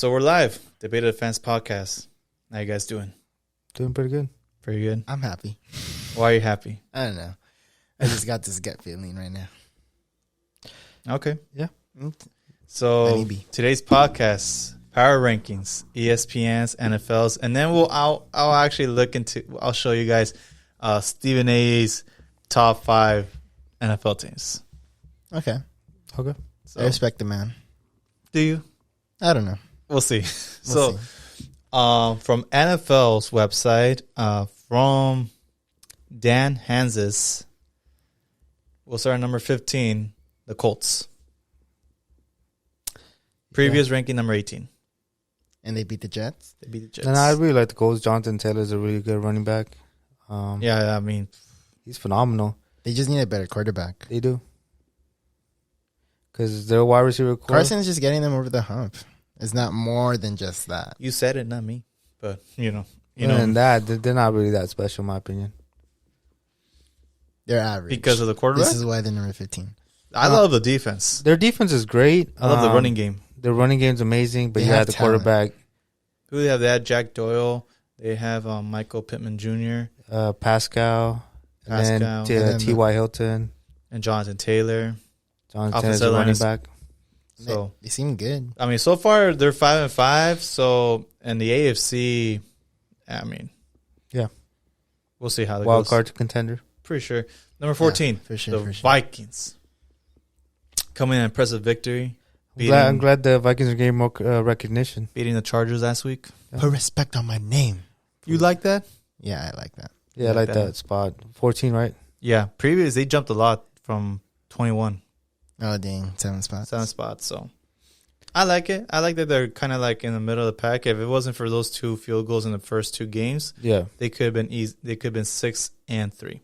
So we're live. Debate of the Fans podcast. How you guys doing? Doing pretty good. Pretty good. I'm happy. Why are you happy? I don't know. I just got this gut feeling right now. Okay. Yeah. So Maybe. today's podcast, power rankings, ESPNs, NFLs, and then I'll actually I'll show you guys Stephen A's top 5 NFL teams. Okay. Okay. So, I respect the man. do you? I don't know. We'll see. We'll see. From NFL's website, from Dan Hanses, we'll start at number 15, the Colts. Previous ranking number 18. And they beat the Jets? They beat the Jets. And I really like the Colts. Jonathan Taylor's a really good running back. Yeah, I mean, He's phenomenal. They just need a better quarterback. They do. Because their wide receiver core. Carson's just getting them over the hump. It's not more than just that. you said it, not me. But, you know. And that, they're not really that special, in my opinion. They're average. Because of the quarterback? This is why they're number 15. I love the defense. Their defense is great. I love the running game. Their running game's amazing, but They you have have the talent. quarterback, Who do they have? They had Jack Doyle. They have Michael Pittman Jr. Pascal, and Pascal. then And then T.Y. Hilton. and Jonathan Taylor. Jonathan Taylor's a Offensive line running is- back. So, They seem good. I mean, so far they're 5-5. So, and the AFC, I mean, Yeah. we'll see how that Wild goes. card contender. Pretty sure. Number 14, Yeah, for sure, the for sure. Vikings. Coming in impressive victory. I'm glad the Vikings are getting more recognition. Beating the Chargers last week. Put respect on my name. You like that? Yeah, I like that. Yeah, I like that. that spot. 14, right? Yeah. Previous, they jumped a lot from 21. Oh, dang. 7 spots. 7 spots. So I like it. I like that they're kind of like in the middle of the pack. If it wasn't for those 2 field goals in the first 2 games, Yeah. they could have been easy. They could have been 6-3,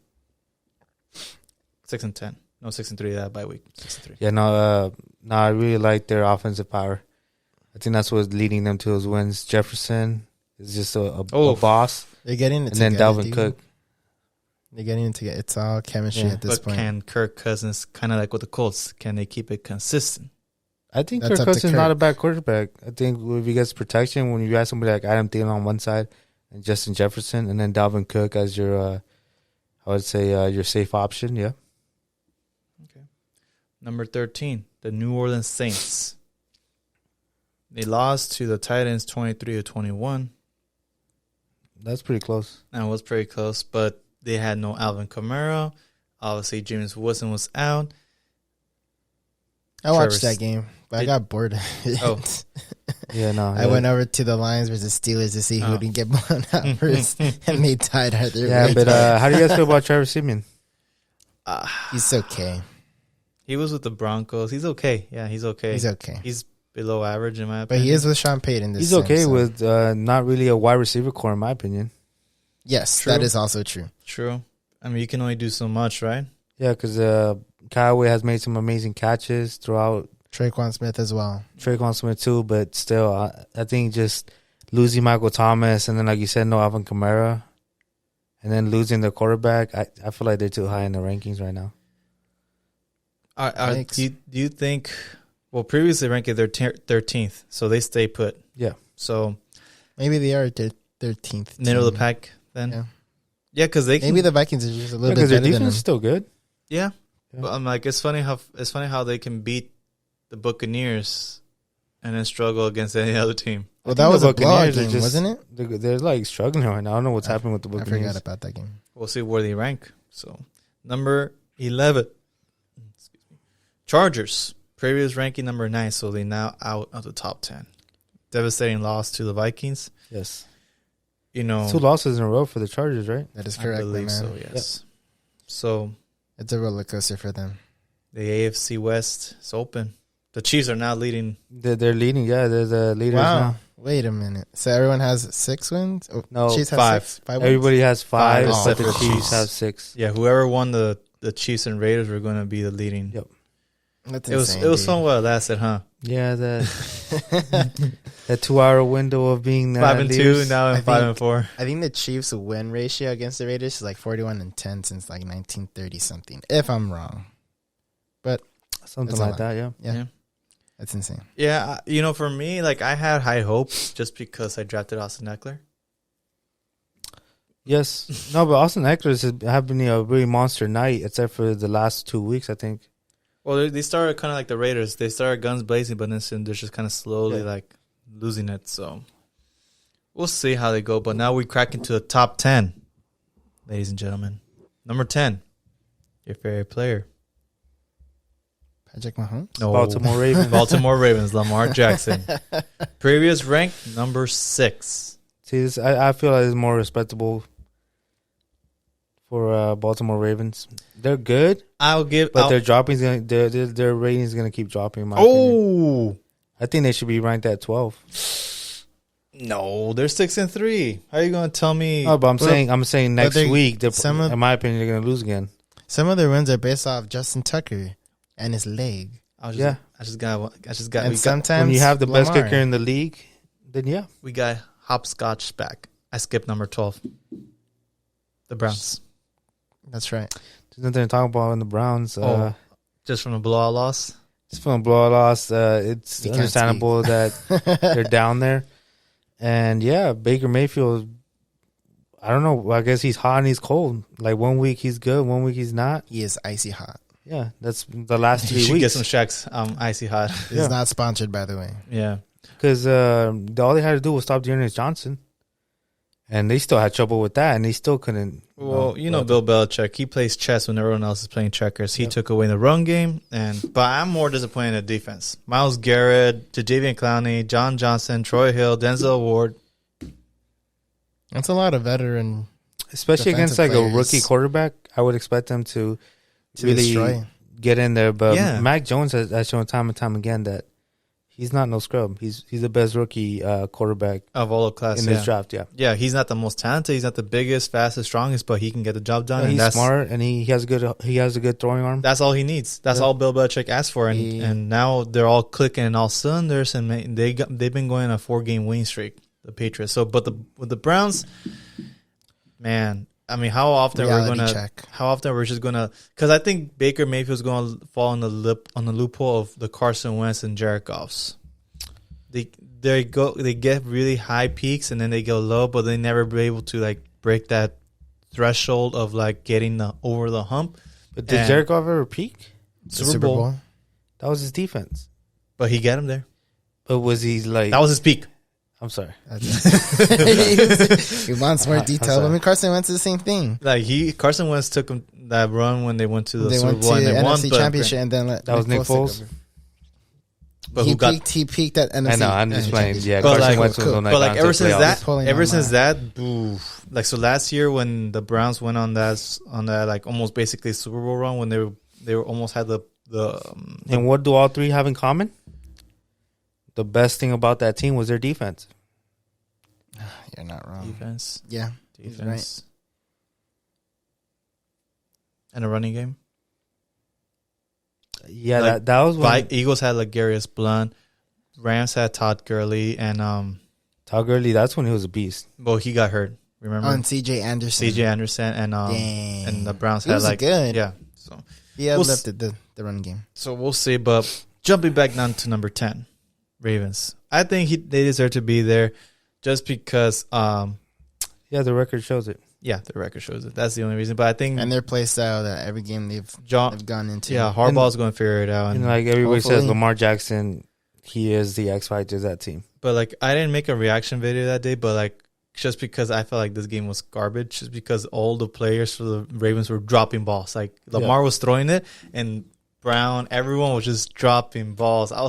6-10. No, 6-3 that bye week. 6-3. Yeah, I really like their offensive power. I think that's what's leading them to those wins. Jefferson is just a boss. They're getting it And then together, Dalvin dude. Cook. They're getting it together. It's all chemistry Yeah. at this But point. can Kirk Cousins, kind of like with the Colts, can they keep it consistent? I think That's Kirk up to Cousins is Kirk. not a bad quarterback. I think if he gets protection, when you have somebody like Adam Thielen on one side and Justin Jefferson, and then Dalvin Cook as your, I would say, your safe option, yeah. Number 13, the New Orleans Saints. They lost to the Titans 23-21. That's pretty close. And it was pretty close, but they had no Alvin Kamara. Obviously, James Wilson was out. I watched Trevor- that game, but I Did- got bored of it. Oh. Yeah, no. I went over to the Lions versus Steelers to see who Oh. didn't get blown out first and made tied either Yeah, way. but how do you guys feel about Trevor Siemian? He's okay. He was with the Broncos. He's okay. Yeah, he's okay. He's okay. He's below average in my But opinion. he is with Sean Payton this He's time, okay so- with not really a wide receiver core, in my opinion. Yes, True. that is also true. True. I mean, you can only do so much, right? Yeah, because Kyle has made some amazing catches throughout. Traquan Smith as well. Traquan Smith too, but still, I think just losing Michael Thomas and then, like you said, no Alvin Kamara, and then losing the quarterback, I feel like they're too high in the rankings right now. Thanks. Do you think? Well, previously ranked they're 13th, so they stay put. Yeah. So Maybe they are 13th. middle of the team. pack then. Yeah. Yeah, because they can, Maybe the Vikings are just a little Because bit their better than defense them. is still good. Yeah. Yeah. But I'm like, it's funny how they can beat the Buccaneers and then struggle against any other team. Well, I that think was the a blowout Buccaneers are game, just- wasn't it? They're like struggling right now. I don't know what's happening with the I Buccaneers. forgot about that game. We'll see where they rank. So, number 11, Chargers. Previous ranking number 9, so they now out of the top 10. Devastating loss to the Vikings. Yes. You know, 2 losses in a row for the Chargers, right? That is I correct, my believe man. so. Yes. So It's a roller coaster for them. the AFC West is open. The Chiefs are now leading. They're leading. Yeah, they're the leaders Wow. now. Wait a minute. So everyone has 6 wins? Oh, No, Chiefs have 5. 6? 5 wins? Everybody has 5, Five, but except the for the Chiefs Chiefs. have 6. Yeah, whoever won the Chiefs and Raiders were going to be the leading. Yep. That's It was insane, dude. fun while it lasted, huh? Yeah, that 2-hour window of being 5-2, leaders. now I in 5 think- and 4. I think the Chiefs' win ratio against the Raiders is like 41-10 since like 1930 something. If I'm wrong, Something It's a like lot. that. Yeah. yeah. That's insane. Yeah, for me, like I had high hopes just because I drafted Austin Eckler. Yes. No, but Austin Eckler is having a really monster night, except for the last 2 weeks, I think. Well, they started kind of like the Raiders. They started guns blazing, but then they're just kind of slowly like losing it. So we'll see how they go. But now we crack into the top 10, ladies and gentlemen. Number 10, your favorite player. Patrick Mahomes? No, Baltimore Ravens. Baltimore Ravens, Lamar Jackson. Previous rank, number 6. See, this, I feel like it's more respectable for Baltimore Ravens. They're good, but their dropping their rating is gonna keep dropping. In my opinion. I think they should be ranked at 12. No, they're 6-3. How are you gonna tell me? Oh, but I'm saying next week. In my opinion, they're gonna lose again. Some of their wins are based off Justin Tucker and his leg. I just got. And sometimes when you have the best kicker in the league, then we got hopscotch back. I skipped number 12. The Browns. That's right. There's nothing to talk about in the Browns. Just from a blowout loss. Just from a blowout loss, it's understandable that they're down there. And yeah, Baker Mayfield. I don't know. I guess he's hot and he's cold. Like 1 week he's good, 1 week he's not. He is icy hot. Yeah, that's the last 3 You should weeks. get some Shaq's icy hot. It's not sponsored, by the way. Yeah. Because all they had to do was stop Dearness Johnson. And they still had trouble with that, and they still couldn't. Well, Bill Belichick, he plays chess when everyone else is playing checkers. He took away the run game, but I'm more disappointed in the defense. Myles Garrett, Jadeveon Clowney, John Johnson, Troy Hill, Denzel Ward. That's a lot of veteran. Especially against like players. a rookie quarterback, I would expect them to really destroy. Get in there. But Mac Jones has shown time and time again that he's not no scrub. He's the best rookie quarterback of all of class in this draft. Yeah, he's not the most talented. He's not the biggest, fastest, strongest, but he can get the job done. Yeah, and he's smart, and he has a good throwing arm. That's all he needs. That's all Bill Belichick asked for, and now they're all clicking in all cylinders, and they've been going on a 4-game winning streak. The Patriots. So, but with the Browns, man. I mean, how often we're just gonna? Because I think Baker Mayfield's going to fall on the loophole of the Carson Wentz and Jared Goffs. They get really high peaks and then they go low, but they never be able to like break that threshold of like getting over the hump. But did Jared Goff ever peak? Super Bowl. That was his defense. But he got him there. But was he like? That was his peak. I'm sorry. He wants more detail. I mean, Carson Wentz is the same thing. Like Carson Wentz took him that run when they went to the Super Bowl and they won. NFC Championship, and then that was Nick Foles. But he peaked at NFC. I know. I'm just playing. Yeah, but Carson Wentz was on that. But like ever since that, like so last year when the Browns went on that like almost basically Super Bowl run when they were almost had the and what do all three have in common? The best thing about that team was their defense. You're not wrong. Defense. Yeah. Defense. Right. And a running game. Yeah, like, that was when Eagles had like Garius Blunt. Rams had Todd Gurley and Todd Gurley, that's when he was a beast. Well, he got hurt. Remember? On CJ Anderson and the Browns he had was like good. Yeah. So lifted the running game. So we'll see. But jumping back down to number 10, Ravens. I think they deserve to be there just because the record shows it. Yeah, the record shows it. That's the only reason. But I think and their play style that every game they've gone into. Yeah, Harbaugh's going to figure it out. And like everybody says, Lamar Jackson, he is the X factor of that team. But like I didn't make a reaction video that day, but like just because I felt like this game was garbage, just because all the players for the Ravens were dropping balls. Like Lamar was throwing it, and Brown, everyone was just dropping balls. I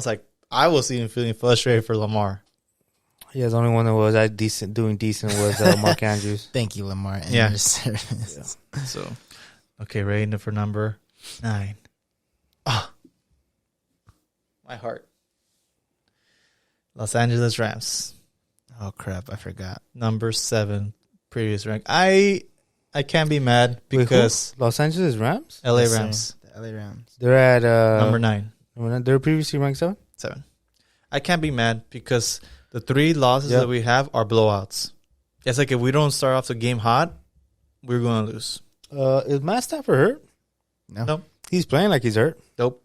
was even feeling frustrated for Lamar. Yeah, the only one that was doing decent was Mark Andrews. Thank you, Lamar. Yeah. So, okay, ready for number 9. My heart. Los Angeles Rams. Oh crap! I forgot. Number 7, previous rank. I can't be mad because Los Angeles Rams, LA Rams. The LA Rams. They're at number 9. They're previously ranked 7. I can't be mad because the 3 losses that we have are blowouts. It's like if we don't start off the game hot, we're going to lose. Is Matt Stafford hurt? No. He's playing like he's hurt. Nope.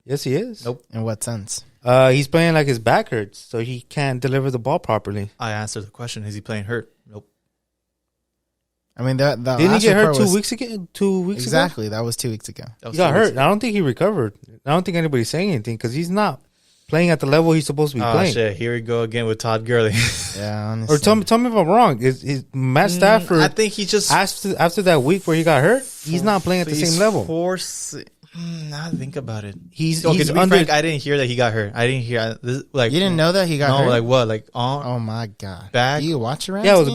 Yes, he is. Nope. In what sense? He's playing like his back hurts, so he can't deliver the ball properly. I answered the question. Is he playing hurt? Nope. I mean, that didn't he get hurt 2 weeks ago? 2 weeks ago? Exactly. That was 2 weeks ago. He got hurt. I don't think he recovered. I don't think anybody's saying anything because he's not playing at the level he's supposed to be playing. Shit. Here we go again with Todd Gurley. Yeah, honestly. Or tell me if I'm wrong. Is Matt Stafford? I think he just after that week where he got hurt, he's not playing at the same level. Now think about it. He's to be frank, I didn't hear that he got hurt. I didn't hear this, like you didn't know that he got hurt. No, like what? Like on? Oh my god! Back? Do you watch around? Yeah, it was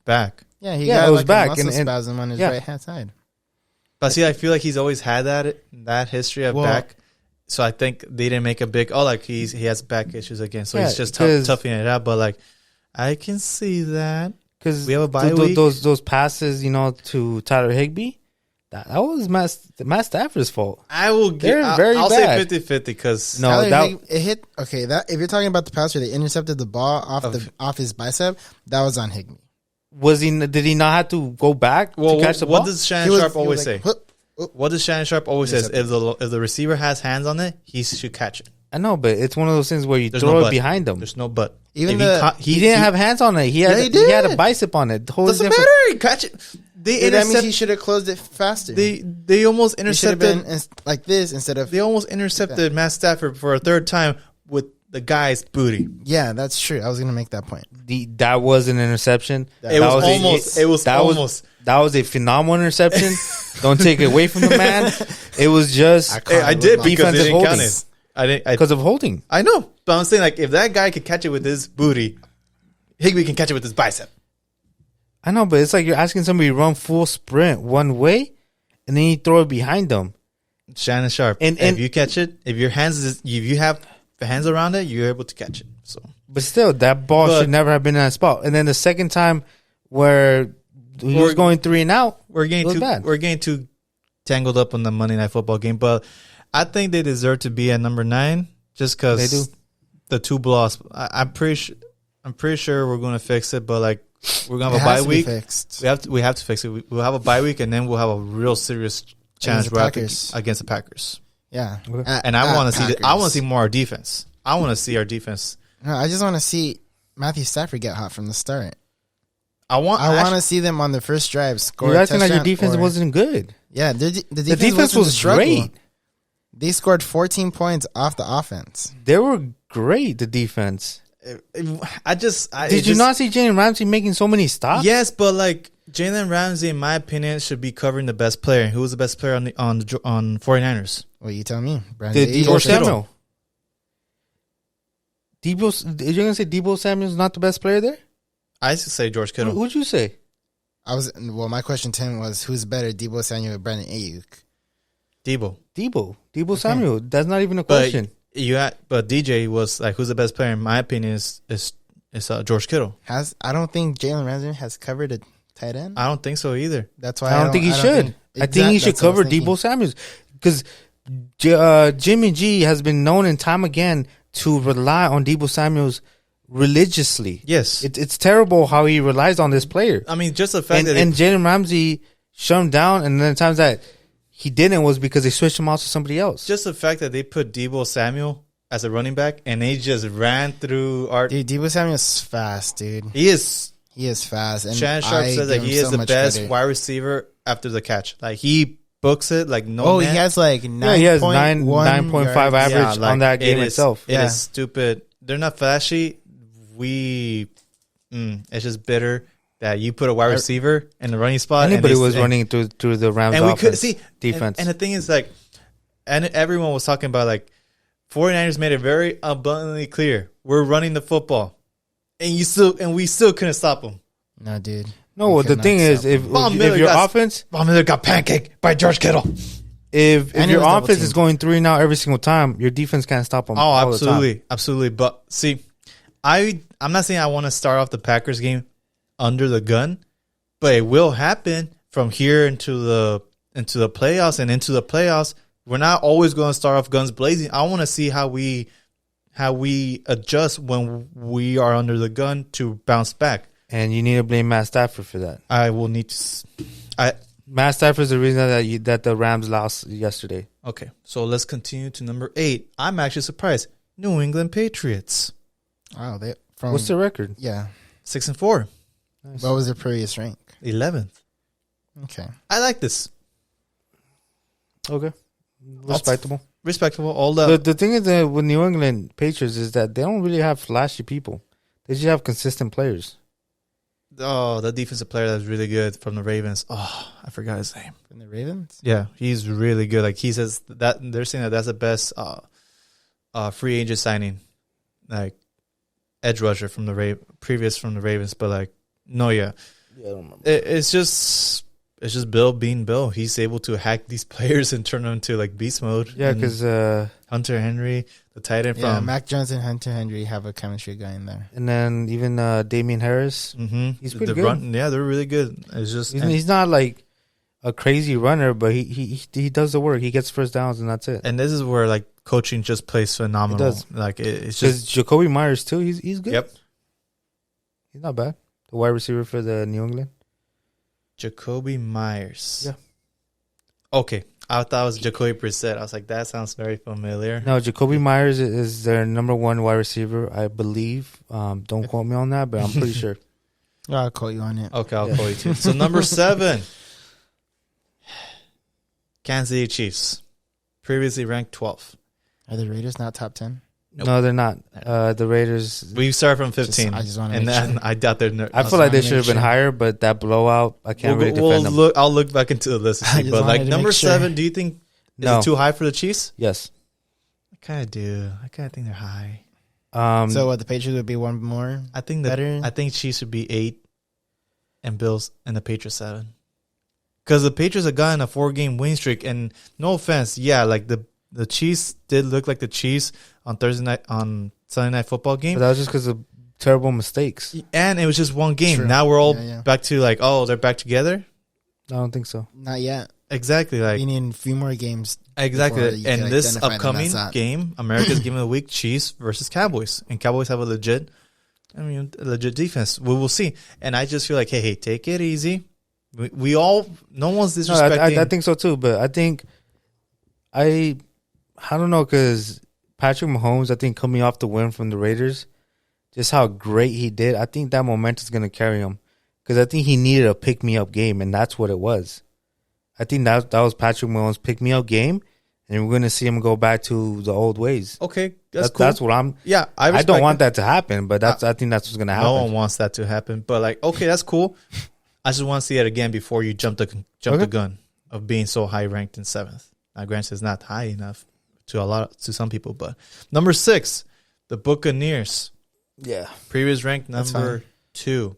back. Yeah, he got it was like back. a muscle spasm on his right hand side. But see, I feel like he's always had that history of back. So I think they didn't make a big like he has back issues again. So he's just toughing it out. But like I can see that because we have a bye week. Those passes, to Tyler Higbee. That was Matt Stafford's fault. I will give. I'll say 50-50 because it hit. Okay, that if you're talking about the pass where they intercepted the ball off his bicep, that was on Higbee. Did he not have to go back to catch the ball? What does Shannon Sharp always say? What does Shannon Sharp always says? If the receiver has hands on it, he should catch it. I know, but it's one of those things where you throw it behind him. There's no but. He didn't have hands on it. He had a bicep on it. Doesn't matter. He catch it. That means he should have closed it faster. They almost intercepted. Should have been like this instead of. They almost intercepted Matt Stafford for a third time with the guy's booty. Yeah, that's true. I was going to make that point. That was an interception. It was almost. That was a phenomenal interception. Don't take it away from the man. It was just. I did because they didn't count it. Because of holding. I know, but I'm saying like if that guy could catch it with his booty, Higbee can catch it with his bicep. I know, but it's like you're asking somebody to run full sprint one way, and then you throw it behind them. Shannon Sharp, and if you catch it, if you have the hands around it, you're able to catch it. So, but still, that ball should never have been in that spot. And then the second time where he was going 3 and out, we're getting too tangled up on the Monday Night Football game. But I think they deserve to be at number 9 just because the 2 blocks. I'm pretty sure we're going to fix it, but like. We're gonna have a bye week. We have to fix it. We'll have a bye week, and then we'll have a real serious challenge against the Packers. Yeah, and I want to see. I want to see more defense. I want to see our defense. No, I just want to see Matthew Stafford get hot from the start. I want to see them on the first drive score. You're acting like your defense wasn't good. Yeah, the defense was great. They scored 14 points off the offense. They were great. The defense. Did you not see Jalen Ramsey making so many stops? Yes, but like Jalen Ramsey, in my opinion, should be covering the best player. Who was the best player on 49ers? Well, you tell me. Deebo Samuel. You're gonna say Deebo Samuel's not the best player there? I used to say George Kittle. Who'd you say? My question to him was, who's better, Deebo Samuel or Brandon Ayuk? Deebo Samuel. That's not even a question. But DJ was like, who's the best player? In my opinion, is George Kittle. I don't think Jalen Ramsey has covered a tight end. I don't think so either. That's why I don't think he should. I think he should cover Deebo Samuel because Jimmy G has been known in time again to rely on Deebo Samuel's religiously. Yes, it's terrible how he relies on this player. I mean, just the fact that Jalen Ramsey shut him down, and then the times that he didn't was because they switched him out to somebody else. Just the fact that they put Deebo Samuel as a running back and they just ran through our. Dude, Deebo Samuel's fast, dude. He is fast. And Shannon Sharp says that he is the best wide receiver after the catch. Like he books it like no. Oh, man. He has like 9.5 average on that game itself. It is stupid. They're not flashy. It's just bitter that you put a wide receiver in the running spot. Anybody was running through the Rams and we could see defense. And the thing is, like, and everyone was talking about, like, 49ers made it very abundantly clear we're running the football, and we still couldn't stop them. No, dude. No, the thing is, if your offense, Von Miller got pancaked by George Kittle. If your offense is going 3 and out every single time, your defense can't stop them. Oh, absolutely. But see, I'm not saying I want to start off the Packers game under the gun, but it will happen from here into the playoffs and into the playoffs. We're not always going to start off guns blazing. I want to see how we adjust when we are under the gun to bounce back. And you need to blame Matt Stafford for that. I will need to. Matt Stafford is the reason that the Rams lost yesterday. Okay, so let's continue to number 8. I'm actually surprised. New England Patriots. Wow, what's the record? Yeah, 6-4. Nice. What was their previous rank? 11th. Okay, I like this. Okay, respectable. Respectable. All the thing is that with New England Patriots is that they don't really have flashy people. They just have consistent players. Oh, the defensive player that's really good from the Ravens. Oh, I forgot his name. from the Ravens. Yeah, he's really good. Like he says that they're saying that that's the best free agent signing, like edge rusher from the previous from the Ravens. But like, no, yeah, I don't remember. It's just Bill being Bill. He's able to hack these players and turn them into like beast mode. Yeah, because Hunter Henry, the tight end Yeah, from Mac Jones and Hunter Henry have a chemistry going there. and then even Damian Harris, he's pretty good. Yeah, they're really good. It's just He's not like a crazy runner, but he does the work. He gets first downs, and that's it. and this is where like coaching just plays phenomenal. It does. Like it's Because just Jacoby Myers too, he's good. Yep. He's not bad. The wide receiver for the New England. Jacoby Myers. Yeah. Okay. I thought it was Jacoby Brissett. I was like, that sounds very familiar. No, Jacoby Myers is their number one wide receiver, I believe. Don't quote me on that, but I'm pretty sure. I'll call you on it. Okay, I'll call you too. So number 7, Kansas City Chiefs, previously ranked 12th. Are the Raiders not top 10? Nope. No, they're not. The Raiders. We start from 15. I just want to and make then sure. I doubt they're. I feel like they should have been higher, but that blowout, I can't really defend them. I'll look back into the list. I And see, just but like wanted to number make sure. 7, do you think is No. it too high for the Chiefs? Yes. I kind of do. I kind of think they're high. So what, the Patriots would be one more? I think that Better? I think Chiefs would be 8, and Bills and the Patriots 7. Because the Patriots have gotten a 4-game win streak, and no offense, yeah, like the Chiefs did look like the Chiefs on Sunday Night Football game, But that was just because of terrible mistakes. and it was just one game. True. Now we're all Yeah. back to like, oh, they're back together. I don't think so. Not yet. Exactly, like We need a few more games. before exactly. you can And this identify them upcoming as that. game, America's Game of the Week, Chiefs versus Cowboys, and Cowboys have a legit defense. We will see, and I just feel like, hey, take it easy. We all, no one's No, disrespecting. I think so too, but I think I don't know, because Patrick Mahomes, I think coming off the win from the Raiders, just how great he did, I think that momentum is going to carry him, because I think he needed a pick-me-up game, and that's what it was. I think that was Patrick Mahomes' pick-me-up game, and we're going to see him go back to the old ways. Okay, that's cool. That's what I'm. Yeah, I don't want that to happen, but I think that's what's going to happen. No one wants that to happen, but like, okay, that's cool. I just want to see it again before you jump the gun of being so high ranked in 7th. Now, granted, it's not high enough to some people, but number 6, the Buccaneers, Yeah, previous ranked That's number fine. 2,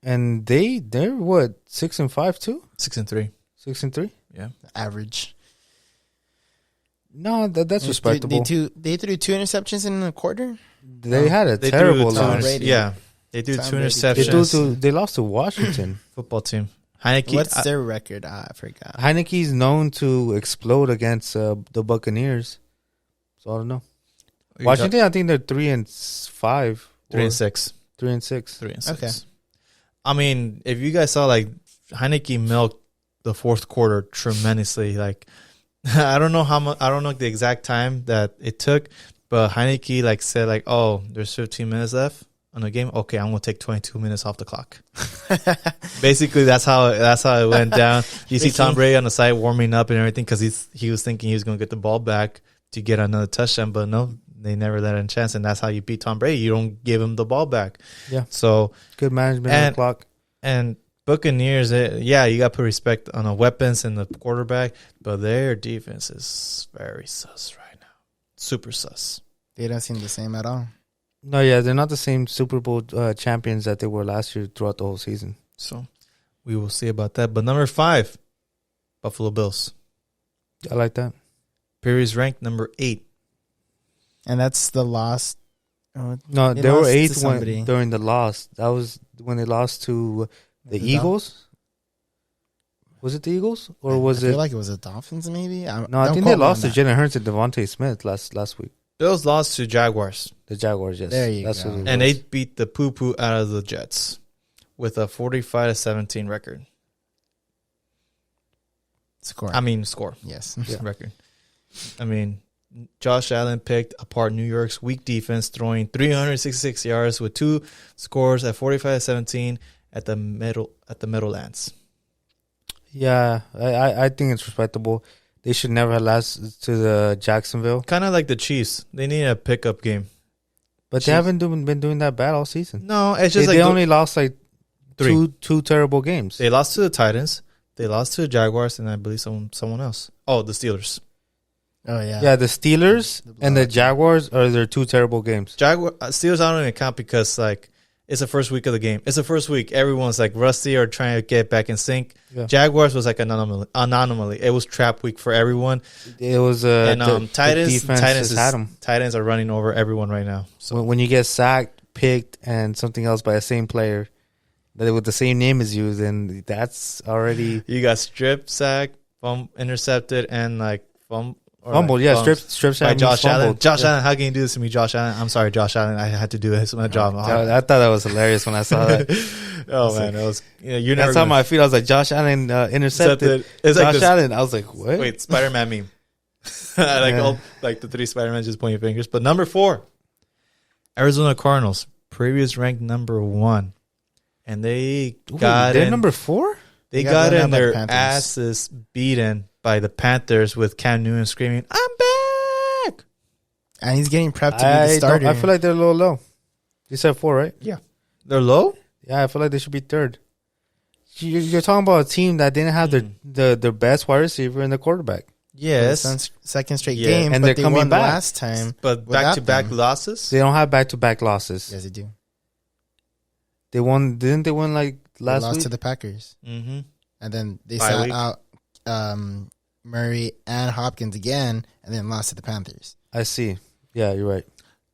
and they're what, 6-5 too, 6-3. 6-3. Yeah, Average. No, that's respectable. They threw 2 interceptions in a quarter. They had a they terrible threw loss. Brady. Yeah, they threw Tom 2 Brady. interceptions. They lost to Washington. Football team. Heineke. What's their record? I forgot. Heineke's known to explode against the Buccaneers. So I don't know. Washington, I think they're 3-5. 3-6. 3-6. 3-6. Okay. I mean, if you guys saw, like, Heineke milked the fourth quarter tremendously. Like, I don't know how much. I don't know the exact time that it took, but Heineke like said like, "Oh, there's 15 minutes left on the game. Okay, I'm gonna take 22 minutes off the clock." Basically, that's how it went down. You see Tom Brady on the side warming up and everything because he was thinking he was gonna get the ball back to get another touchdown, but no, they never let him a chance, and that's how you beat Tom Brady. You don't give him the ball back. Yeah. So Good management of the clock. and Buccaneers, yeah, you got to put respect on the weapons and the quarterback, but their defense is very sus right now. Super sus. They don't seem the same at all. No, yeah, they're not the same Super Bowl champions that they were last year throughout the whole season. So we will see about that. But number 5, Buffalo Bills. I like that. Previous ranked number 8. And that's the loss. Oh, No, They they were lost to 8th somebody. during the loss. That was when they lost to the The Eagles. Was it the Eagles or was I it? feel like it was the Dolphins, maybe. No, I don't think quote they me lost to on that. Jalen Hurts and Devontae Smith last week. Bills lost to Jaguars, The Jaguars, yes. There you That's go. what it and was. they beat the poo-poo out of the Jets with a 45-17 record. Score. I mean, score. Yes. Yeah. Record. I mean, Josh Allen picked apart New York's weak defense, throwing 366 yards with 2 scores at 45-17 at the Meadowlands. Yeah, I think it's respectable. They should never have lost to the Jacksonville. Kind of like the Chiefs. They need a pickup game. But Chiefs. They haven't been doing that bad all season. No, it's just they only lost like 3 two terrible games. They lost to the Titans. They lost to the Jaguars, and I believe someone else. Oh, the Steelers. Oh, yeah. Yeah, the Steelers and the Jaguars are their 2 terrible games. Steelers I don't even count because, like, it's the first week of the game. It's the first week. Everyone's, like, rusty or trying to get back in sync. Yeah. Jaguars was, like, an anomaly. It was trap week for everyone. It was Titans are running over everyone right now. So when you get sacked, picked, and something else by the same player that with the same name as you, then that's already... You got stripped, sacked, intercepted, and, like, fumbled, yeah, strip by Josh Allen. Josh Allen, how can you do this to me, Josh Allen? I'm sorry, Josh Allen. I had to do this. My job. I thought that was hilarious when I saw that. Man, that was. You're never. That's how my feet. I was like, Josh Allen intercepted. It's Josh Allen. I was like, what? Wait, Spider-Man meme. All the 3 Spider-Man just pointing fingers. But number 4, Arizona Cardinals, previous ranked number 1, and they're number 4. They got in their asses beaten by the Panthers with Cam Newton screaming, "I'm back!" And he's getting prepped to be the starter. I feel like they're a little low. You said 4, right? Yeah. They're low? Yeah, I feel like they should be 3rd. You're talking about a team that didn't have their best wide receiver and the quarterback. Yes. Second straight game, and but they're coming back last time. But back-to-back losses? They don't have back-to-back losses. Yes, they do. They won. Didn't they win like last week? They lost to the Packers. Mm-hmm. And then they sat out Murray and Hopkins again, and then lost to the Panthers. I see. Yeah, you're right.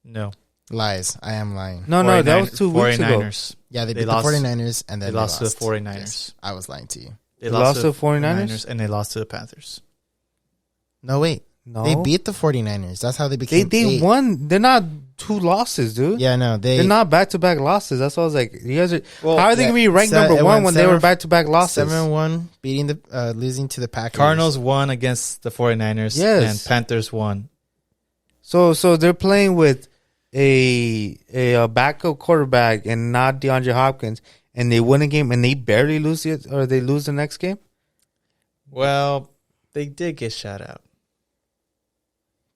No. Lies. I am lying. No, that was 2 weeks ago. Yeah, they beat the 49ers, and then they lost to the 49ers. Yes, I was lying to you. They lost to the 49ers? And they lost to the Panthers. No, wait. No. They beat the 49ers. That's how they became They won. They're not 2 losses, dude. Yeah, no. They're not back-to-back losses. That's why I was like, you guys are... how are they going to be ranked number 1 when they were back-to-back losses? 7-1, beating losing to the Packers. Cardinals won against the 49ers. Yes. And Panthers won. So they're playing with a backup quarterback and not DeAndre Hopkins, and they win a game and they barely lose it, or they lose the next game? Well, they did get shot out.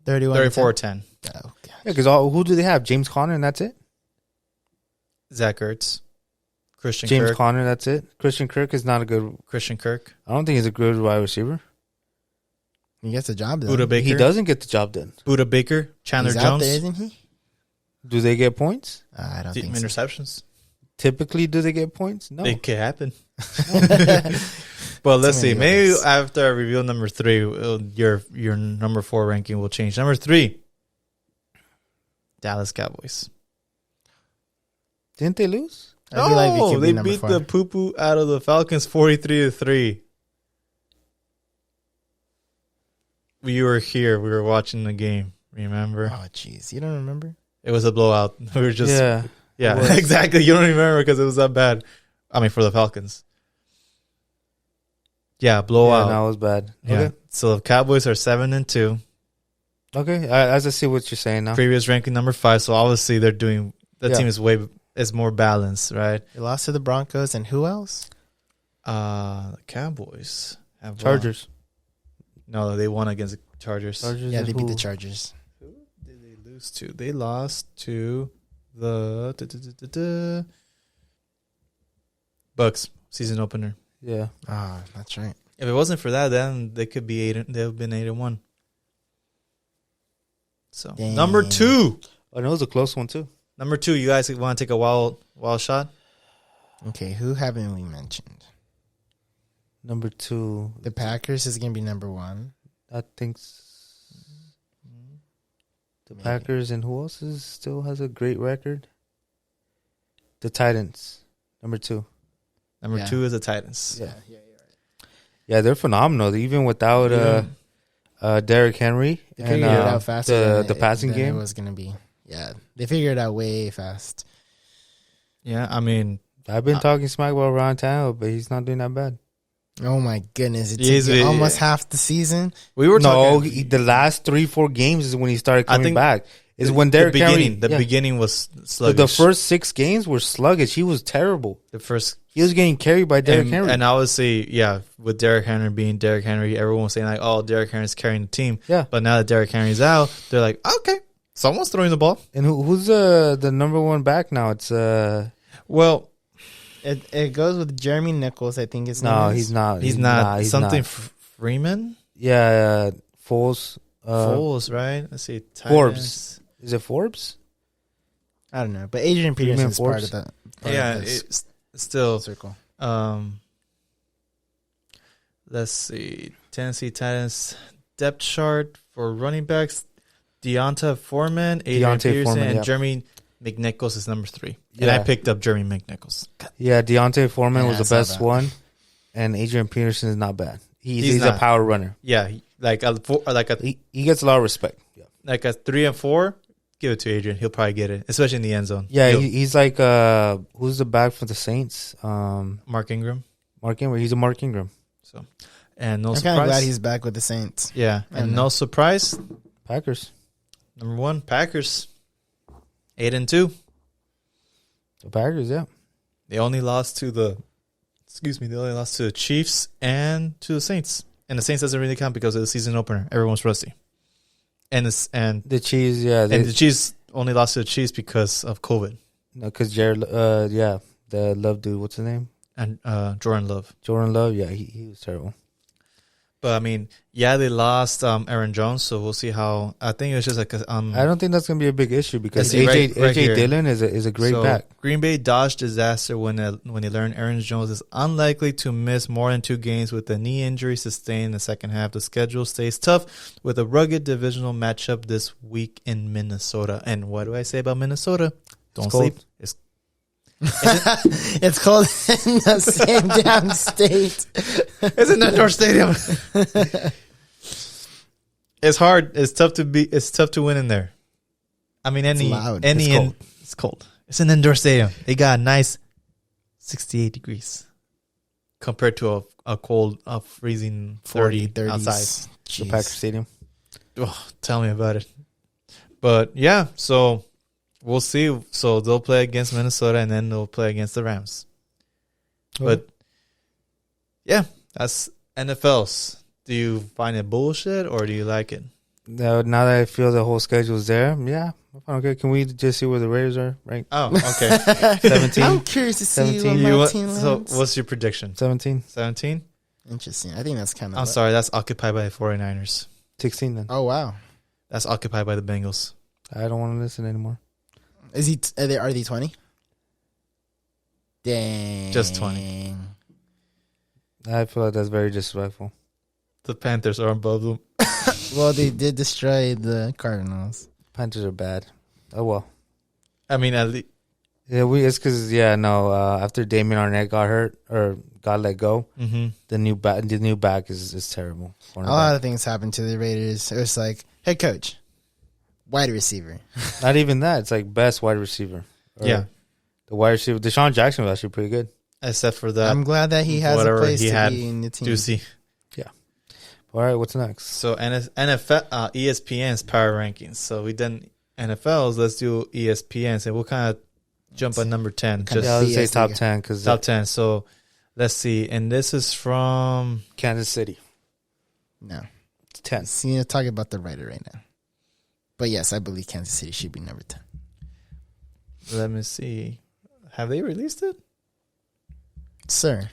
34-10. Oh, God. Yeah, because who do they have? James Conner, and that's it? Zach Ertz. James Conner, that's it? Christian Kirk is not a good... Christian Kirk. I don't think he's a good wide receiver. He gets the job done. Buda Baker. He doesn't get the job done. Buda Baker. Chandler he's Jones. Out there, isn't he? Do they get points? I don't think so. Interceptions. Typically, do they get points? No. It could happen. But let's see. Maybe after I reveal number 3, your number 4 ranking will change. Number 3, Dallas Cowboys. Didn't they lose? No, they beat the poo-poo out of the Falcons 43-3. We were here. We were watching the game. Remember? Oh, jeez. You don't remember? It was a blowout. We were just... Yeah, exactly. You don't remember because it was that bad. I mean, for the Falcons. Yeah, blowout. Yeah, that was bad. Yeah. Okay. So the Cowboys are 7-2. Okay, I just see what you're saying now. Previous ranking number 5. So obviously they're doing... That team is more balanced, right? They lost to the Broncos and who else? The Cowboys. Chargers. No, they won against the Chargers. Yeah, they beat the Chargers. Who did they lose to? They lost to the Bucks season opener. Yeah. That's right. If it wasn't for that, then they could be 8. They would have been 8-1. So number 2. I know it was a close one too. Number 2. You guys want to take a wild shot? Okay, who haven't we mentioned? Number 2. The Packers is going to be number 1. I think the Packers, and who else still has a great record? The Titans, number 2. Number 2 is the Titans. Yeah, you're right. Yeah, they're phenomenal. Even without Derrick Henry, they figured it out faster. The passing game it was going to be. Yeah, they figured it out way fast. Yeah, I mean, I've been talking smack about Ryan Tannehill, but he's not doing that bad. Oh my goodness! It took you almost half the season. We were talking the last 3-4 games is when he started coming back. Is when Derrick Henry. The beginning was sluggish. The first 6 games were sluggish. He was terrible. He was getting carried by Derrick Henry. And I would say, with Derrick Henry being Derrick Henry, everyone was saying like, "Oh, Derrick Henry's carrying the team." Yeah. But now that Derrick Henry's out, they're like, "Okay, someone's throwing the ball." And who's the number one back now? It's well. It goes with Jeremy Nichols, I think his name No, is. he's not. He's not. Something Freeman? Yeah, Foles. Foles, right? Let's see. Forbes. Is it Forbes? I don't know. But Adrian Peterson is part of that. It's still. Circle. Let's see. Tennessee Titans depth chart for running backs. Deonta Foreman, Adrian Peterson, and Jeremy McNichols is number 3. And I picked up Jeremy McNichols. Yeah, Deonta Foreman was the best one, and Adrian Peterson is not bad. He's a power runner. Yeah, he gets a lot of respect. Yeah. Like a 3 and 4, give it to Adrian. He'll probably get it, especially in the end zone. Yeah, he's like who's the back for the Saints? Mark Ingram. He's a Mark Ingram. So, and no I'm surprise. kind of glad he's back with the Saints. Yeah, and no surprise. Packers. Number 1, Packers. 8-2. The Packers, yeah. They only lost to the Chiefs and to the Saints. And the Saints doesn't really count because of the season opener. Everyone's rusty. And the Chiefs, the Chiefs only lost to the Chiefs because of COVID. No, because Jared, the Love dude, what's his name? And Jordan Love. Jordan Love, yeah, he was terrible. But I mean, they lost Aaron Jones, so we'll see how. I think it was just like I don't think that's gonna be a big issue because AJ Dillon is a great back. Green Bay dodged disaster when they learned Aaron Jones is unlikely to miss more than 2 games with a knee injury sustained in the second half. The schedule stays tough with a rugged divisional matchup this week in Minnesota. And what do I say about Minnesota? Don't sleep. It's cold in the same damn state. It's an indoor stadium. It's hard. It's tough to win in there. I mean, it's cold. It's an indoor stadium. They got a nice 68 degrees compared to a cold, freezing 30 outside. The Packers Stadium. Oh, tell me about it. But yeah, so we'll see. So they'll play against Minnesota and then they'll play against the Rams. But yeah, that's NFLs. Do you find it bullshit or do you like it? Now that I feel the whole schedule's there, yeah. Okay, can we just see where the Raiders are ranked? Oh, okay. 17. I'm curious to see what my team lands. So what's your prediction? 17. 17? Interesting. I think that's kind of... I'm sorry, that's occupied by the 49ers. 16 then. Oh, wow. That's occupied by the Bengals. I don't want to listen anymore. Is he? Are they 20? Dang. Just 20. I feel like that's very disrespectful. The Panthers are above them. Well, they did destroy the Cardinals. Panthers are bad. Oh, well. I mean, at least... Yeah, it's because, after Damien Arnett got hurt or got let go, the new back is terrible. A lot of things happened to the Raiders. It was like, head coach, wide receiver. Not even that. It's like best wide receiver. Yeah. The wide receiver. Deshaun Jackson was actually pretty good. Except for that. I'm glad that he has a place to be in the team. Juicy. Yeah. All right, what's next? So NFL, ESPN's power rankings. So we done NFLs. Let's do ESPN's, and we'll kind of jump at number 10. Let's say top 10. Top 10. So let's see. And this is from Kansas City. No. It's 10. See, you're talking about the writer right now. But yes, I believe Kansas City should be number 10. Let me see. Have they released it? Sir.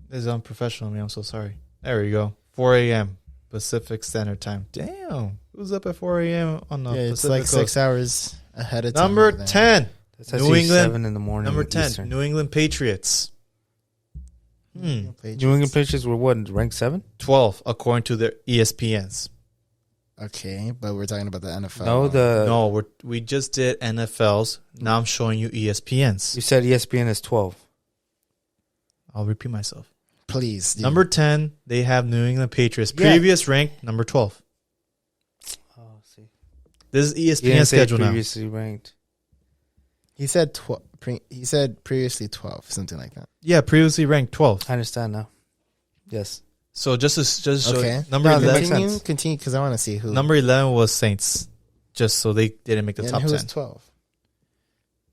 This is unprofessional of me. I'm so sorry. There we go. 4 a.m. Pacific Standard Time. Damn. Who's up at 4 a.m. on the Pacific it's like Coast? 6 hours ahead of time. Number 10. That's New England. 7 in the morning. Number 10. Eastern. New England Patriots. New England Patriots were what? Ranked 7? 12, according to their ESPNs. Okay, but we're talking about the NFL. No, we just did NFLs. Now I'm showing you ESPNs. You said ESPN is 12. I'll repeat myself. Please. Dude. Number 10, they have New England Patriots. Previous ranked, number 12. Oh, see. This is ESPN schedule now. Previously ranked. He said 12. He said previously 12, something like that. Yeah, previously ranked 12. I understand now. Yes. So just to show Okay. you, number No, that 11. makes sense. Continue, because I want to see who. Number 11 was Saints. Just so they didn't make the and top who 10. was 12?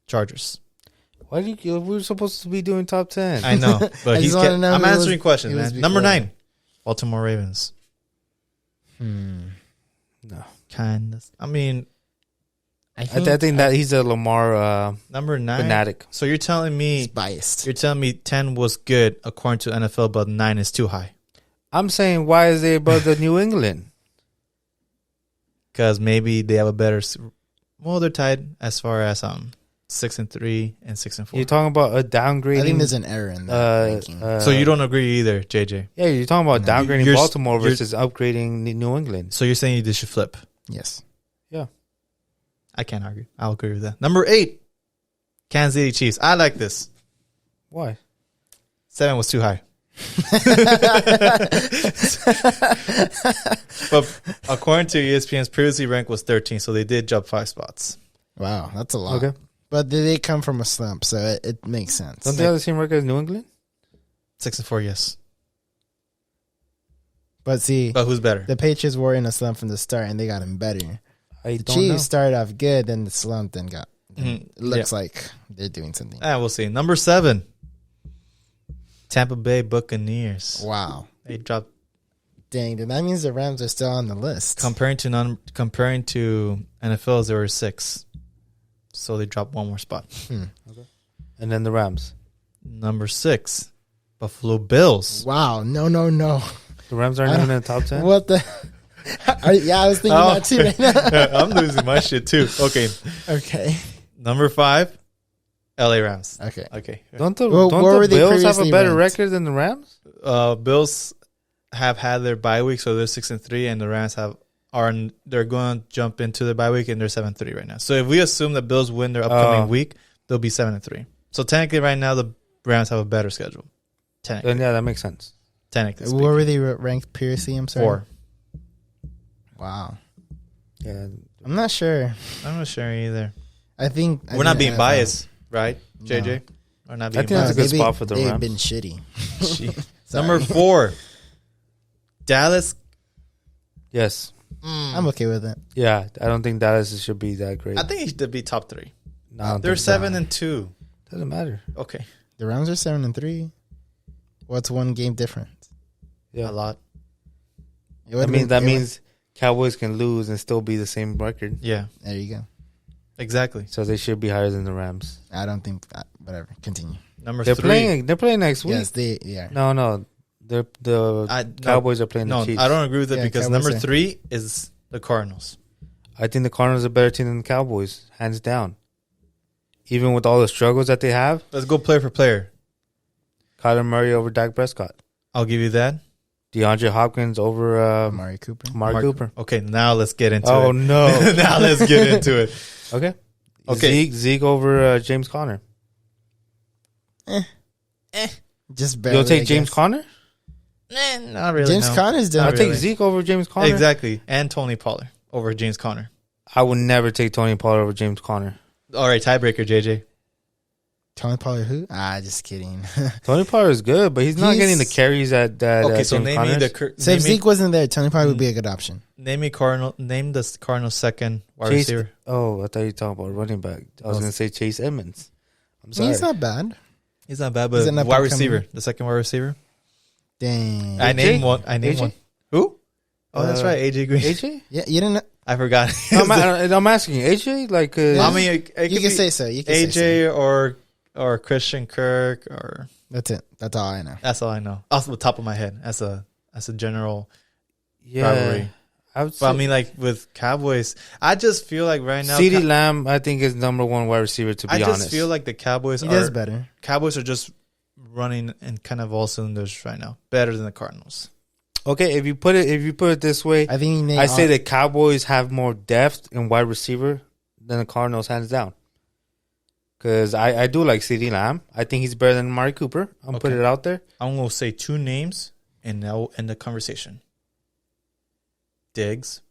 Chargers. Why do you? We're supposed to be doing top 10. I know, but I he's. just wanna know I'm who answering was- questions, who was man. Number before 9, Baltimore Ravens. No. Kind of. I mean, I I think that he's a Lamar number 9. fanatic. So you're telling he's me biased. 10 was good according to NFL, but 9 is too high I'm saying, why is they above the New England? because maybe they have a better. Well, they're tied as far as 6-3 and 6-4. You're talking about a downgrading. I think there's an error in that ranking. So you don't agree either, JJ. Yeah, you're talking about No. downgrading You're- Baltimore you're- versus upgrading New England. So you're saying they should flip? Yes. I can't argue. I'll agree with that. Number 8, Kansas City Chiefs. I like this. Why? 7 was too high. But according to ESPN's previously ranked was 13, so they did jump 5 spots. Wow, that's a lot. Okay. But they come from a slump, so it makes sense. Don't they have the same record as New England? 6-4, yes. But see, But who's better? the Patriots were in a slump from the start, and they got him better. I The don't Chiefs know. started off good, then the slump, then got. Mhm. It looks like they're doing something. We'll see. Number 7, Tampa Bay Buccaneers. Wow. They dropped Dang, then that means the Rams are still on the list. comparing to NFLs. There were 6, so they dropped one more spot. And then the Rams. Number 6, Buffalo Bills. Wow. No. The Rams aren't even in the top 10? What the? Yeah, I was thinking that too right now. I'm losing my shit too. Okay, Okay. number 5, LA Rams. Okay. Okay, Don't the, Well, don't where were the they Bills have a previously better ranked? record than the Rams? Bills have had their bye week, so they're 6-3, and the Rams they're going to jump into their bye week, and they're 7-3 right now. So if we assume that Bills win their upcoming week, they'll be 7-3. So technically, right now the Rams have a better schedule. Technically, Then, yeah, that makes sense. technically Where were they ranked previously? I'm sorry. 4. Wow. Yeah. I'm not sure. I'm not sure either. I think We're not being NFL biased, right, JJ? We're not being think that's a biased. good spot for the they've Rams. been shitty. Sorry. Number 4, Dallas. Yes. I'm okay with it. Yeah, I don't think Dallas should be that great. I think he should be top 3. No, I don't They're think so. 7-2. Doesn't matter. Okay, The Rams are 7-3. What's one game difference? Yeah. a lot. It would've That been- means Cowboys can lose and still be the same record. Yeah, There you go. exactly. So they should be higher than the Rams. I don't think. Whatever. Continue. Number They're 3. playing next week. Yes, they are. No. The Cowboys are playing No, the Chiefs. I don't agree with it Yeah, because Cowboys number are- 3 is the Cardinals. I think the Cardinals are a better team than the Cowboys, hands down. Even with all the struggles that they have, Let's go player for player. Kyler Murray over Dak Prescott, I'll give you that. DeAndre Hopkins over Amari Cooper. Mark Cooper. Okay, now let's get into Oh it. no! Now let's get into it. Okay. Okay. Zeke over James Conner. Just barely. You'll take I James guess. Conner? Not really. James no. Conner's done. I'll Not take really. Zeke over James Conner. Exactly, and Tony Pollard over James Conner. I would never take Tony Pollard over James Conner. All right, tiebreaker, JJ. Tony Pollard who? Just kidding. Tony Pollard is good, but he's not He's- getting the carries that Okay, so James name Conner me is. the So if Zeke wasn't there, Tony Pollard would be a good option. name the Cardinals' second wide Chase- receiver. Oh, I thought you were talking about running back. I was Oh. going to say Chase Edmonds. I'm sorry. He's not bad. He's not bad, He's but an wide up-and-coming- receiver, the second wide receiver. Dang. I AJ? named one. I named AJ? one. Who? Oh, that's right, AJ Green. AJ? Yeah, you didn't. I forgot. I'm asking you, AJ? Like, I mean, it could You can be say so. You can say so. AJ or Christian Kirk or That's it. That's all I know. that's all I know off the top of my head. That's a general yeah. rivalry. I would But I say mean, like with Cowboys, I just feel like right now, CeeDee Lamb, I think, is number one wide receiver, to be I just honest. feel like the Cowboys He does are better. Cowboys are just running in kind of all cylinders right now, better than the Cardinals. Okay, if you put it this way, I think I say the Cowboys have more depth in wide receiver than the Cardinals, hands down. Because I do like CeeDee Lamb. I think he's better than Amari Cooper. I'm Okay. putting it out there. I'm gonna say 2 names and now end the conversation: Diggs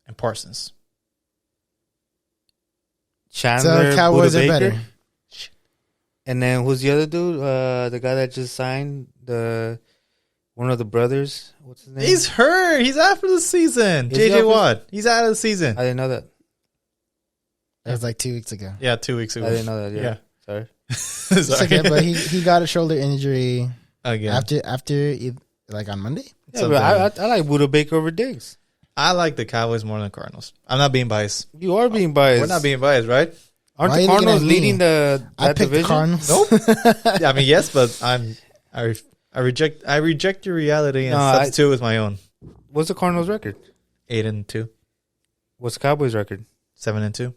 and Parsons. Chandler, So Cowboys Budda are Baker. better. And then who's the other dude? The guy that just signed, the one of the brothers. What's his name? He's hurt. He's out for the season. JJ Watt. He's out of the season. I didn't know that. That was like 2 weeks ago. Yeah, 2 weeks ago. I didn't know that. Yeah. Sorry. It's okay, but he got a shoulder injury again after like on Monday. Yeah, but I like Buda Baker over Diggs. I like the Cowboys more than the Cardinals. I'm not being biased. You are being biased. We're not being biased, right? Aren't the Cardinals leading that division? The Cardinals. Nope. Yeah, I mean, yes, but I reject your reality and substitute with my own. What's the Cardinals' record? 8-2. What's the Cowboys' record? 7-2.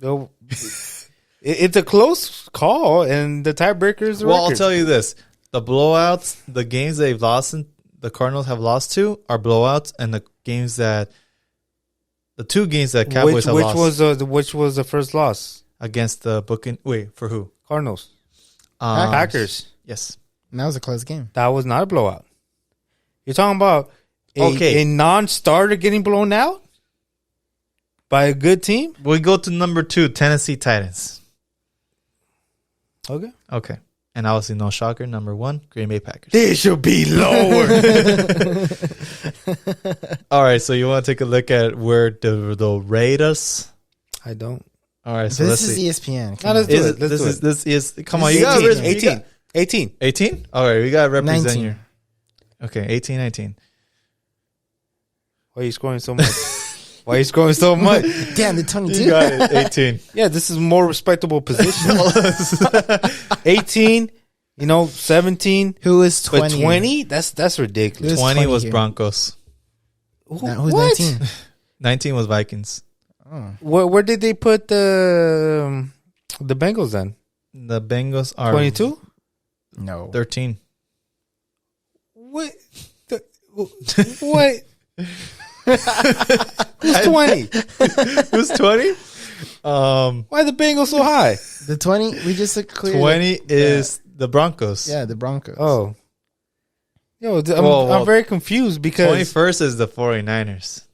No, it's a close call, and the tiebreaker is the record. I'll tell you this: the blowouts, the games they've lost, the Cardinals have lost to are blowouts, and the two games that Cowboys have lost. Which was the first loss against the booking? Wait, for who? Cardinals. Packers. Yes, and that was a close game. That was not a blowout. You're talking about a non-starter getting blown out by a good team? We go to number 2, Tennessee Titans. Okay. And obviously, no shocker, number 1, Green Bay Packers. They should be lower. All right, so you want to take a look at where the Raiders? I don't. All right, so this let's see. is ESPN. This is come on, you got 18. 18? All right, we got to represent 19. you. Okay, 18, 19. Why are you scoring so much? Why are you scoring so much? Damn, the 22. You got it, 18. Yeah, this is a more respectable position. 18, 17. Who is 20? But 20? That's ridiculous. 20 was here? Broncos. Who's What? 19? 19 was Vikings. Oh. Where did they put the Bengals then? The Bengals are 22? No. 13. What? What? Who's 20? Who's 20? Why are the Bengals so high? The 20, we just cleared 20 is the Broncos. Yeah, the Broncos. Oh. Yo, I'm very confused because 21st is the 49ers.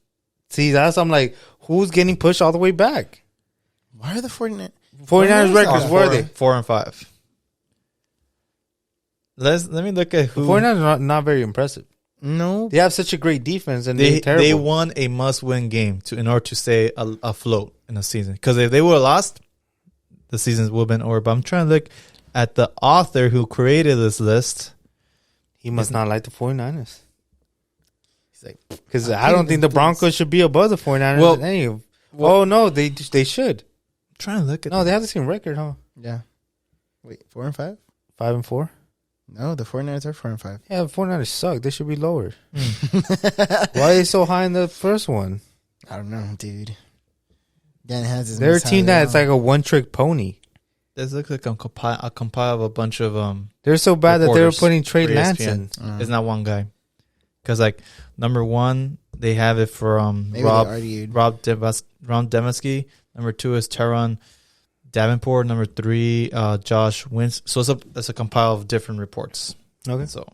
see, I'm like, who's getting pushed all the way back? Why are the 49ers? 49ers records, where are they? 4 and 5. Let me look at who. 49ers are not very impressive. No. They have such a great defense, and They they're terrible. won a must-win game in order to stay afloat in the season. Because if they would have lost, the season would have been over. But I'm trying to look at the author who created this list. He must not like the 49ers. He's like, Because I don't think the Broncos should be above the 49ers. No, they should. I'm trying to look at. No, they have the same record, huh? yeah. Wait, 4 and 5? 5-4. No, the 49ers are 4 and 5. Yeah, the 49ers suck. They should be lower. Why are they so high in the first one? I don't know, dude. Dan has his. They're a team that's like a one-trick pony. This looks like a compile of a bunch of They're so bad that they were putting Trey for Lance ESPN. in. It's not one guy. Because like number 1, they have it for Maybe Rob they argued. Demesky. Number 2 is Teron Davenport. Number 3, Josh Wins. So it's a compile of different reports. Okay. So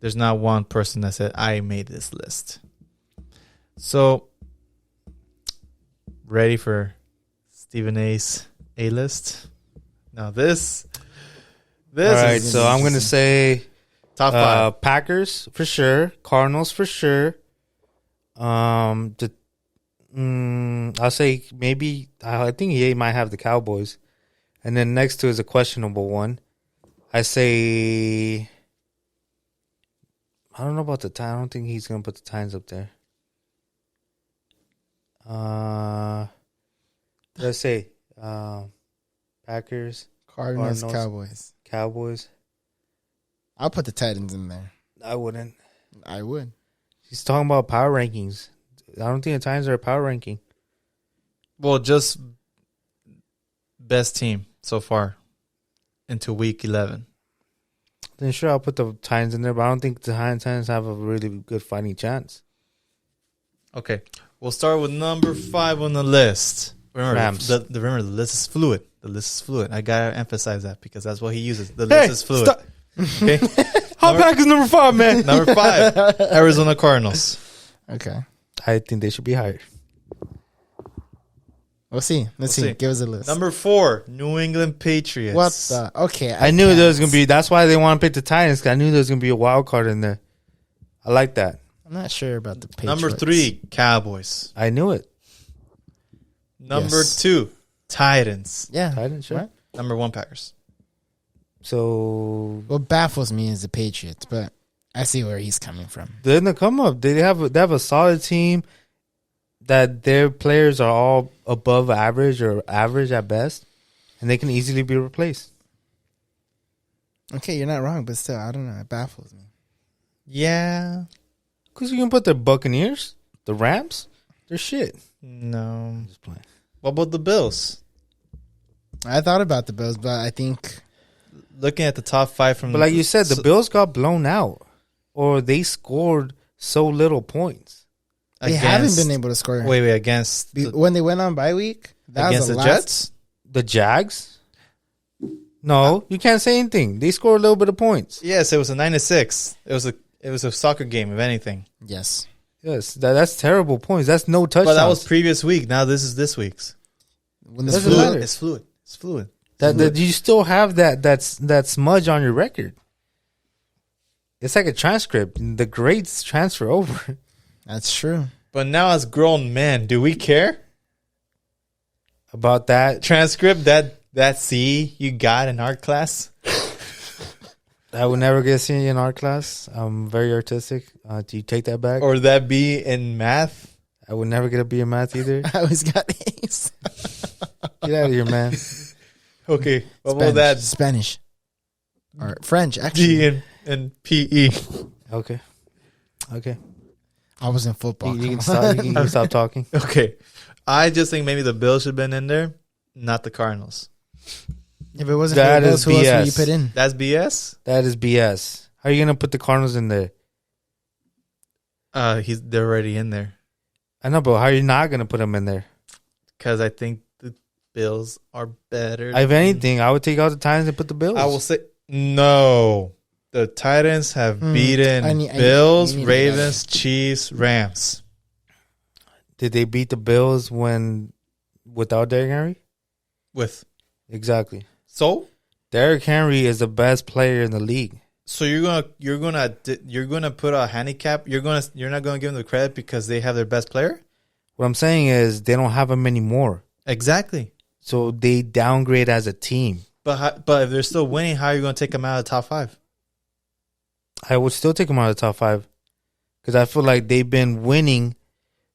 there's not one person that said I made this list. So ready for Stephen A's A list? Now this All right, is so I'm going to say top 5. Packers for sure. Cardinals for sure. I'll say maybe I think he might have the Cowboys, and then next to is a questionable one. I say I don't know about the time. I don't think he's gonna put the Titans up there. Let's say Packers, Cardinals, Cardinals. Cowboys. I'll put the Titans in there. I wouldn't. I would. He's talking about power rankings. I don't think the Titans are a power ranking. Well, just best team so far into week 11. Then sure, I'll put the Titans in there, but I don't think the Titans have a really good fighting chance. Okay, we'll start with number 5 on the list. Remember, Rams. remember the list is fluid. The list is fluid. I gotta emphasize that because that's what he uses. The list is fluid. Stop. Okay, Hot Packers number 5, man. number 5, Arizona Cardinals. Okay. I think they should be higher. We'll see. Let's see. Give us a list. Number 4, New England Patriots. What the? Okay. I knew there was going to be. That's why they want to pick the Titans. Cause I knew there was going to be a wild card in there. I like that. I'm not sure about the Patriots. Number 3, Cowboys. I knew it. Number 2, Titans. Yeah. Titans, sure. What? Number 1, Packers. So what baffles me is the Patriots, but I see where he's coming from. they're in the come up. They have a solid team that their players are all above average or average at best, and they can easily be replaced. Okay, you're not wrong, but still, I don't know. It baffles me. Yeah. Because you can put the Buccaneers, the Rams, they're shit. No. I'm just playing. What about the Bills? I thought about the Bills, but I think Looking at the top 5 from... But like you said, the Bills got blown out, or they scored so little points. they haven't been able to score. Wait, against... When they went on bye week, that against was the Jets? The Jags? No, you can't say anything. They scored a little bit of points. Yes, it was a 9-6. It was a soccer game, if anything. Yes. Yes, that's terrible points. That's no touchdowns. But that was previous week. Now this is this week's. When Doesn't the matter. It's fluid. It's fluid. That you still have that smudge on your record. It's like a transcript. The grades transfer over. That's true. But now as grown men, do we care? About that. Transcript that C you got in art class? I would never get a C in art class. I'm very artistic. Do you take that back? Or that B in math? I would never get a B in math either. I always got A's. Get out of here, man. Okay. What Spanish, about that Spanish. Or French, actually. D in PE? Okay. I was in football. You can Come on. stop. You can stop talking. Okay. I just think maybe the Bills should have been in there, not the Cardinals. If it wasn't That for the is Bills, who else would BS. you put in? That's BS? That is BS. How are you gonna put the Cardinals in there? They're already in there. I know, but how are you not gonna put them in there? Because I think the Bills are better. If anything, I would take out the Titans and put the Bills. I will say no. The Titans have beaten I need Bills, to Ravens, Chiefs, Rams. Did they beat the Bills without Derrick Henry? With Exactly. so Derrick Henry is the best player in the league. so you're gonna put a handicap. You're not gonna give them the credit because they have their best player. What I'm saying is they don't have him anymore. Exactly. So they downgrade as a team. But if they're still winning, how are you gonna take them out of the top 5? I would still take them out of the top 5 because I feel like they've been winning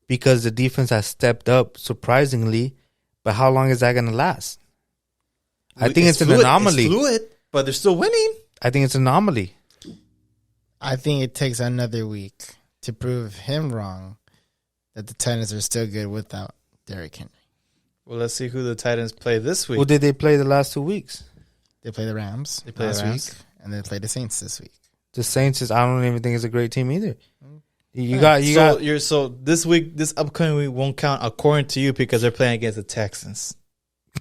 because the defense has stepped up surprisingly. But how long is that going to last? I think it's an anomaly. It's fluid, but they're still winning. I think it's an anomaly. I think it takes another week to prove him wrong that the Titans are still good without Derrick Henry. Well, let's see who the Titans play this week. Who did they play the last 2 weeks? They play the Rams They play the last Rams. week, and they play the Saints this week. The Saints I don't even think is a great team either. So this week, this upcoming week won't count according to you because they're playing against the Texans.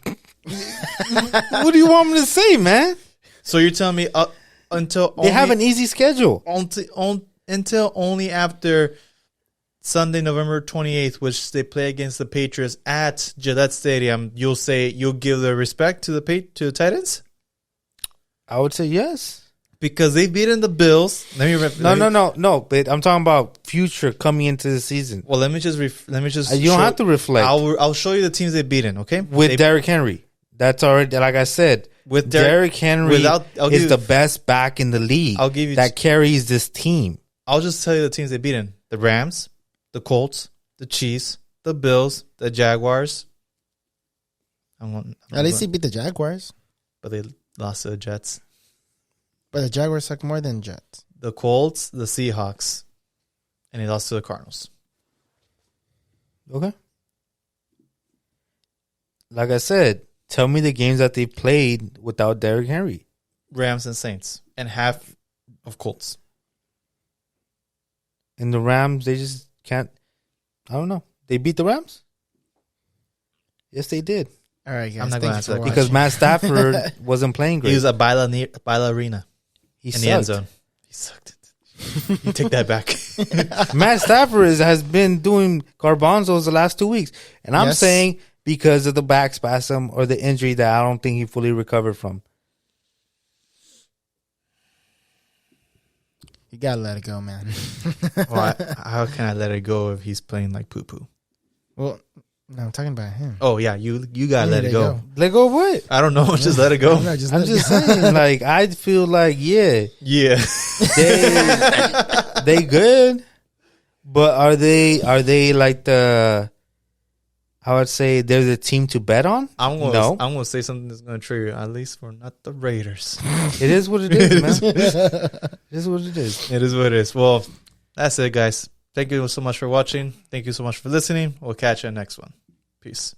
What do you want me to say, man? So you're telling me until They have an easy schedule. until only after Sunday, November 28th, which they play against the Patriots at Gillette Stadium, you'll give the respect to the Titans I would say yes. because they've beaten the Bills. No. But I'm talking about future coming into the season. Well, let me just. You don't have to reflect. I'll show you the teams they've beaten. Okay, With Derrick Henry. That's already, like I said, With Derrick Henry I'll is give the best back in the league. I'll give you that carries this team. I'll just tell you the teams they've beaten: the Rams, the Colts, the Chiefs, the Bills, the Jaguars. At least he beat the Jaguars. But they lost to the Jets. But the Jaguars suck more than Jets. The Colts, the Seahawks, and he lost to the Cardinals. Okay. Like I said, tell me the games that they played without Derrick Henry. Rams and Saints, and half of Colts. And the Rams, they just can't. I don't know. They beat the Rams? Yes, they did. All right, guys. I'm not Thank gonna you answer for that watching. Because Matt Stafford wasn't playing great. He was a ballerina He in the end sucked. zone. He sucked. You take that back. Matt Stafford has been doing garbanzos the last 2 weeks. And I'm Yes. saying because of the back spasm or the injury that I don't think he fully recovered from. You gotta let it go, man. How can I let it go if he's playing like poo poo? Well, no, I'm talking about him. Oh yeah, you gotta let it go. Let go of what? I don't know. Just let it go. I'm just saying, like, I feel like, yeah, they good, but are they like the? I would say they're the team to bet on. I'm gonna say something that's gonna trigger, at least for not the Raiders. It is what it is, man. It is what it is. It is what it is. Well, that's it, guys. Thank you so much for watching. Thank you so much for listening. We'll catch you in the next one. Peace.